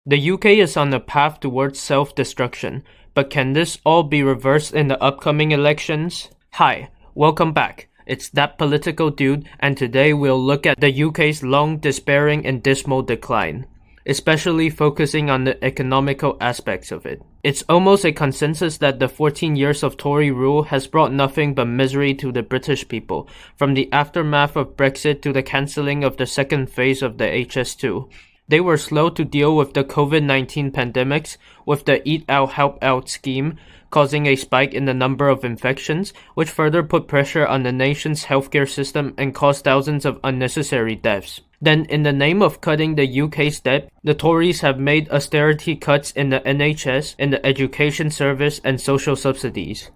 The UK is on a path towards self-destruction, but can this all be reversed in the upcoming elections? Hi, welcome back. It's That Political Dude, and today we'll look at the UK's long, despairing, and dismal decline, especially focusing on the economical aspects of it. It's almost a consensus that the 14 years of Tory rule has brought nothing but misery to the British people, from the aftermath of Brexit to the cancelling of the second phase of the HS2. They were slow to deal with the COVID-19 pandemics, with the Eat Out Help Out scheme causing a spike in the number of infections, which further put pressure on the nation's healthcare system and caused thousands of unnecessary deaths. Then, in the name of cutting the UK's debt, the Tories have made austerity cuts in the NHS, in the education service, and social subsidies.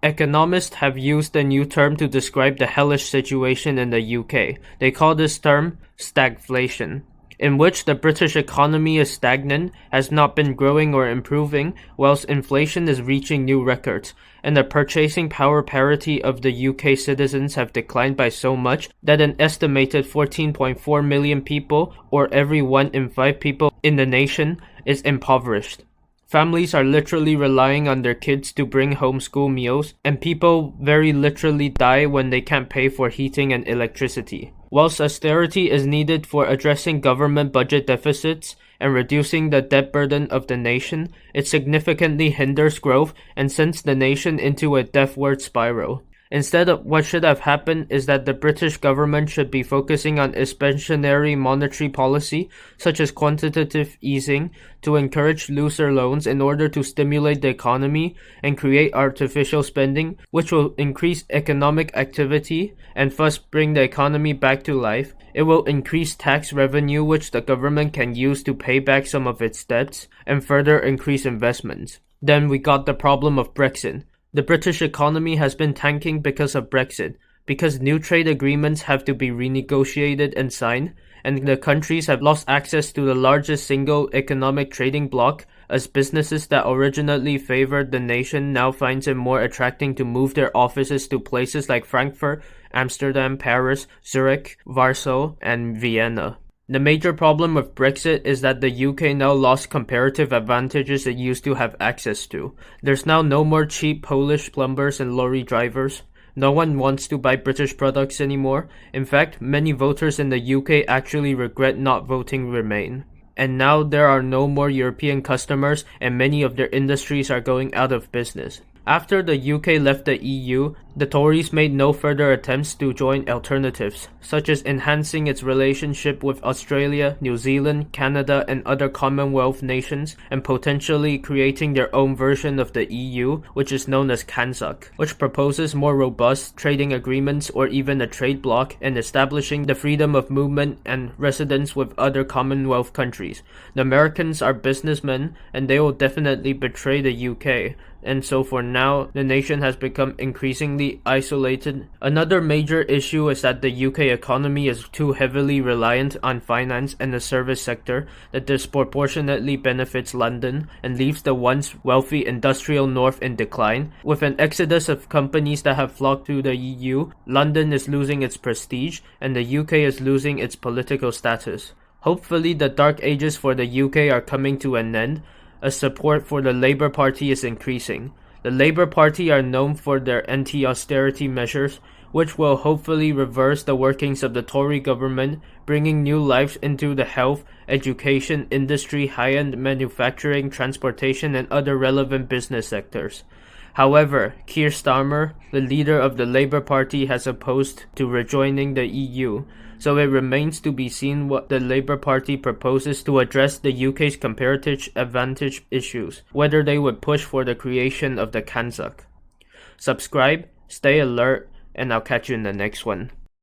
Economists have used a new term to describe the hellish situation in the UK. They call this term stagflation, in which the British economy is stagnant, has not been growing or improving, whilst inflation is reaching new records, and the purchasing power parity of the UK citizens have declined by so much that an estimated 14.4 million people, or every 1 in 5 people in the nation, is impoverished. Families are literally relying on their kids to bring home school meals, and people very literally die when they can't pay for heating and electricity. Whilst austerity is needed for addressing government budget deficits and reducing the debt burden of the nation, it significantly hinders growth and sends the nation into a deathward spiral. Instead, of what should have happened is that the British government should be focusing on expansionary monetary policy, such as quantitative easing, to encourage looser loans in order to stimulate the economy and create artificial spending, which will increase economic activity and thus bring the economy back to life. It will increase tax revenue, which the government can use to pay back some of its debts and further increase investments. Then we got the problem of Brexit. The British economy has been tanking because of Brexit, because new trade agreements have to be renegotiated and signed, and the countries have lost access to the largest single economic trading bloc, as businesses that originally favored the nation now finds it more attracting to move their offices to places like Frankfurt, Amsterdam, Paris, Zurich, Warsaw, and Vienna. The major problem with Brexit is that the UK now lost comparative advantages it used to have access to. There's now no more cheap Polish plumbers and lorry drivers. No one wants to buy British products anymore. In fact, many voters in the UK actually regret not voting Remain. And now there are no more European customers, and many of their industries are going out of business. After the UK left the EU, the Tories made no further attempts to join alternatives, such as enhancing its relationship with Australia, New Zealand, Canada, and other Commonwealth nations, and potentially creating their own version of the EU, which is known as CANZUK, which proposes more robust trading agreements or even a trade bloc, and establishing the freedom of movement and residence with other Commonwealth countries. The Americans are businessmen, and they will definitely betray the UK. And so for now, the nation has become increasingly isolated. Another major issue is that the UK economy is too heavily reliant on finance and the service sector that disproportionately benefits London and leaves the once wealthy industrial north in decline. With an exodus of companies that have flocked to the EU, London is losing its prestige and the UK is losing its political status. Hopefully the dark ages for the UK are coming to an end, as support for the Labour Party is increasing. The Labour Party are known for their anti-austerity measures, which will hopefully reverse the workings of the Tory government, bringing new life into the health, education, industry, high-end manufacturing, transportation, and other relevant business sectors. However, Keir Starmer, the leader of the Labour Party, has opposed to rejoining the EU, so it remains to be seen what the Labour Party proposes to address the UK's comparative advantage issues, whether they would push for the creation of the CANZUK. Subscribe, stay alert, and I'll catch you in the next one.